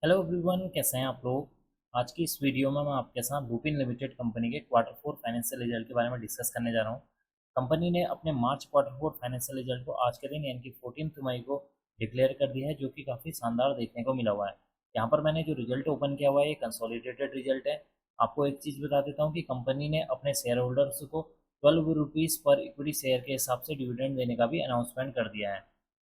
Hello everyone, कैसे हैं आप लोग। आज की इस वीडियो में मैं आपके साथ लुपिन लिमिटेड कंपनी के क्वार्टर फोर फाइनेंशियल रिजल्ट के बारे में डिस्कस करने जा रहा हूं। कंपनी ने अपने मार्च क्वार्टर फोर फाइनेंशियल रिजल्ट को आज के दिन यानी कि 14 मई को डिक्लेयर कर दिया है, जो कि काफ़ी शानदार देखने को मिला हुआ है। यहाँ पर मैंने जो रिजल्ट ओपन किया हुआ है ये कंसोलिडेटेड रिजल्ट है। आपको एक चीज़ बता देता हूँ कि कंपनी ने अपने शेयर होल्डर्स को 12 रुपीज़ पर इक्विटी शेयर के हिसाब से डिविडेंड देने का भी अनाउंसमेंट कर दिया है।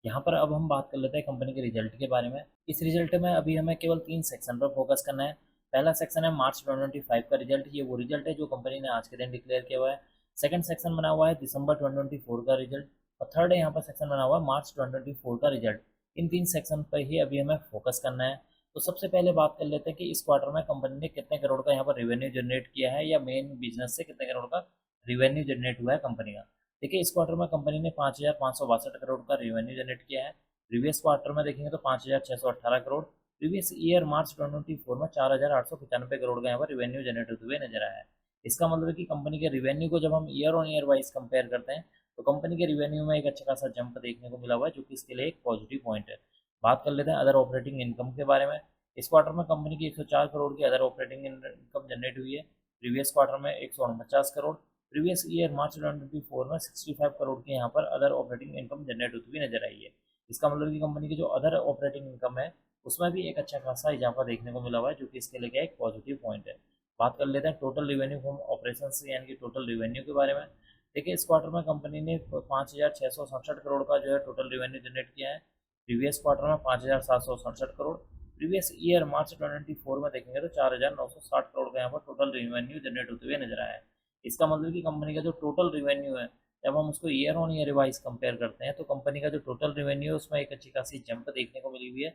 यहाँ पर अब हम बात कर लेते हैं कंपनी के रिजल्ट के बारे में। इस रिजल्ट में अभी हमें केवल 3 सेक्शन पर फोकस करना है। पहला सेक्शन है मार्च 2025 का रिजल्ट, ये वो रिजल्ट है जो कंपनी ने आज के दिन डिक्लेयर किया हुआ है। सेकंड सेक्शन बना हुआ है दिसंबर 2024 का रिजल्ट, और थर्ड है यहाँ पर सेक्शन बना हुआ है मार्च 2024 का रिजल्ट। इन 3 सेक्शन पर ही अभी हमें फोकस करना है। तो सबसे पहले बात कर लेते हैं कि इस क्वार्टर में कंपनी ने कितने करोड़ का यहाँ पर रेवेन्यू जनरेट किया है, या मेन बिजनेस से कितने करोड़ का रेवेन्यू जनरेट हुआ है कंपनी का। देखिए, इस क्वार्टर में कंपनी ने 5,562 करोड़ का रेवेन्यू जनरेट किया है। प्रीवियस क्वार्टर में देखेंगे तो 5,618 करोड़। प्रीवियस ईयर मार्च 2024 में 4,895 करोड़ का यहाँ पर रेवेन्यू जनरेट होते हुए नजर आया है। इसका मतलब है कि कंपनी के रेवेन्यू को जब हम year on year wise compare करते हैं तो कंपनी के रेवेन्यू में एक अच्छा खासा जंप देखने को मिला हुआ है, जो कि इसके लिए एक पॉजिटिव पॉइंट है। बात कर लेते हैं अदर ऑपरेटिंग इनकम के बारे में। इस क्वार्टर में कंपनी की 104 करोड़ की अदर ऑपरेटिंग इनकम जनरेट हुई है। प्रीवियस क्वार्टर में 149 करोड़। प्रीवियस ईयर मार्च 2024 में 65 करोड़ की यहाँ पर अदर ऑपरेटिंग इनकम जनरेट होती हुई नजर आई है। इसका मतलब कि कंपनी की जो अदर ऑपरेटिंग इनकम है उसमें भी एक अच्छा खासा इजाफा देखने को मिला हुआ है, जो कि इसके लिए एक पॉजिटिव पॉइंट है। बात कर लेते हैं टोटल रिवेन्यू फ्रॉम ऑपरेशन से यानी कि टोटल रिवेन्यू के बारे में। देखिए, इस क्वार्टर में कंपनी ने 5,667 करोड़ का जो है टोटल रिवेन्यू जनरेट किया है। प्रीवियस क्वार्टर में 5,767 करोड़। प्रीवियस ईयर मार्च 2024 में देखेंगे तो 4,960 करोड़ का यहाँ पर टोटल रिवेन्यू जनरेट होते हुए नजर आया है। इसका मतलब कि कंपनी का जो टोटल रिवेन्यू है, जब हम उसको year on year wise compare करते हैं तो कंपनी का जो टोटल रेवेन्यू है उसमें एक अच्छी खासी जंप देखने को मिली हुई है,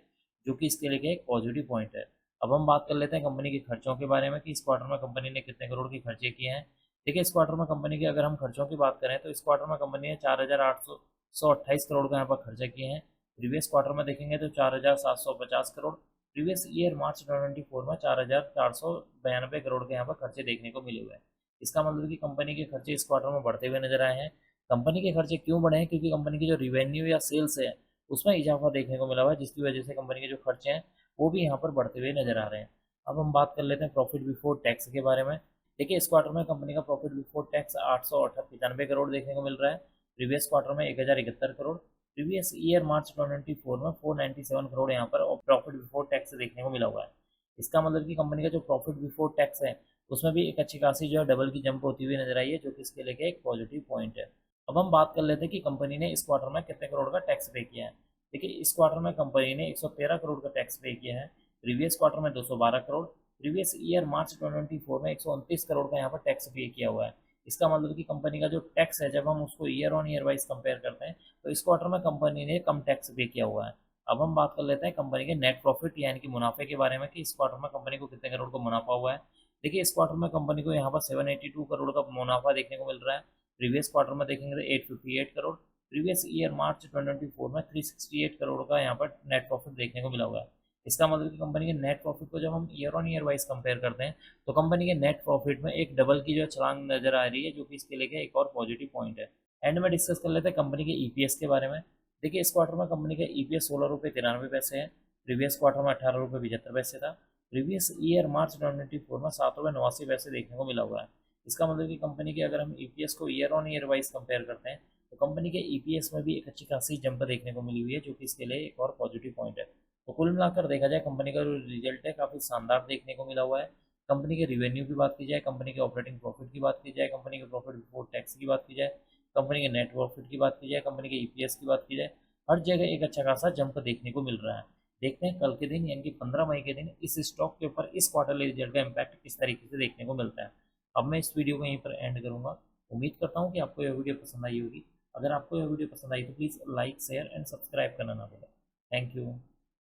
जो कि इसके लिए एक पॉजिटिव पॉइंट है। अब हम बात कर लेते हैं कंपनी के खर्चों के बारे में कि इस क्वार्टर में कंपनी ने कितने करोड़ के खर्चे किए हैं। देखिए, इस क्वार्टर में कंपनी के अगर हम खर्चों की बात करें तो इस क्वार्टर में कंपनी ने 4,828 करोड़ का यहाँ पर खर्चे किए हैं। प्रीवियस क्वार्टर में देखेंगे तो 4,750 करोड़। प्रीवियस ईयर मार्च 2024 में 4,492 करोड़ के यहाँ पर खर्चे देखने को मिले हुए हैं। इसका मतलब कि कंपनी के खर्चे इस क्वार्टर में बढ़ते हुए नजर आए हैं। कंपनी के खर्चे क्यों बढ़े हैं? क्योंकि कंपनी की जो रिवेन्यू या सेल्स है उसमें इजाफा देखने को मिला हुआ है, जिसकी वजह से कंपनी के जो खर्चे हैं वो भी यहाँ पर बढ़ते हुए नजर आ रहे हैं। अब हम बात कर लेते हैं प्रॉफिट बिफोर टैक्स के बारे में। देखिए, इस क्वार्टर में कंपनी का प्रॉफिट बिफोर टैक्स 895 करोड़ देखने को मिल रहा है। प्रीवियस क्वार्टर में 1,071 करोड़। प्रीवियस ईयर मार्च 2024 में 497 करोड़ यहाँ पर प्रॉफिट बिफोर टैक्स देखने को मिला हुआ है। इसका मतलब कि कंपनी का जो प्रॉफिट बिफोर टैक्स है उसमें भी एक अच्छी खासी जो है डबल की जंप होती हुई नजर आई है, जो कि इसके लिए एक पॉजिटिव पॉइंट है। अब हम बात कर लेते हैं कि कंपनी ने इस क्वार्टर में कितने करोड़ का टैक्स पे किया है। देखिए, इस क्वार्टर में कंपनी ने 113 करोड़ का टैक्स पे किया है। प्रीवियस क्वार्टर में 212 करोड़। प्रीवियस ईयर मार्च 2024 में 129 करोड़ का यहाँ पर टैक्स पे किया हुआ है। इसका मतलब कि कंपनी का जो टैक्स है जब हम उसको year on year wise compare करते हैं तो इस क्वार्टर में कंपनी ने कम टैक्स पे किया हुआ है। अब हम बात कर लेते हैं कंपनी के नेट प्रॉफिट यानी कि मुनाफे के बारे में कि इस क्वार्टर में कंपनी को कितने करोड़ का मुनाफा हुआ है। देखिए, इस क्वार्टर में कंपनी को यहाँ पर 782 करोड़ का मुनाफा देखने को मिल रहा है। प्रीवियस क्वार्टर में देखेंगे तो 858 करोड़। प्रीवियस ईयर मार्च 2024 में 368 करोड़ का यहाँ पर नेट प्रॉफिट देखने को मिला हुआ है। इसका मतलब कि कंपनी के नेट प्रॉफिट को जब हम year on year wise compare करते हैं तो कंपनी के नेट प्रॉफिट में एक डबल की जो छलांग नजर आ रही है, जो कि इसके लिए एक और पॉजिटिव पॉइंट है। एंड में डिस्कस कर लेते हैं कंपनी के ईपीएस के बारे में। देखिए, इस क्वार्टर में कंपनी का ईपीएस 16 रुपये 93 पैसे है। प्रीवियस क्वार्टर में 18 रुपये 75 पैसे था। प्रीवियस ईयर मार्च 2024 में 7 रुपये 89 पैसे देखने को मिला हुआ है। इसका मतलब कि कंपनी के अगर हम ईपीएस को year on year wise compare करते हैं तो कंपनी के ईपीएस में भी एक अच्छी खासी जंप देखने को मिली हुई है, जो कि इसके लिए एक और पॉजिटिव पॉइंट है। तो कुल मिलाकर देखा जाए कंपनी का जो रिजल्ट है काफ़ी शानदार देखने को मिला हुआ है। कंपनी के रिवेन्यू की बात की जाए, कंपनी के ऑपरेटिंग प्रॉफिट की बात की जाए, कंपनी के प्रॉफिट बिफोर टैक्स की बात की जाए, कंपनी के नेट प्रॉफिट की बात की जाए, कंपनी के ईपीएस की बात की जाए, हर जगह एक अच्छा खासा जंप देखने को मिल रहा है। देखते हैं कल के दिन यानी कि 15 मई के दिन इस स्टॉक के ऊपर इस क्वार्टरली रिजल्ट का इम्पैक्ट किस तरीके से देखने को मिलता है। अब मैं इस वीडियो को यहीं पर एंड करूंगा। उम्मीद करता हूँ कि आपको यह वीडियो पसंद आई होगी। अगर आपको यह वीडियो पसंद आई तो please like share and subscribe करना ना भूलें। Thank you.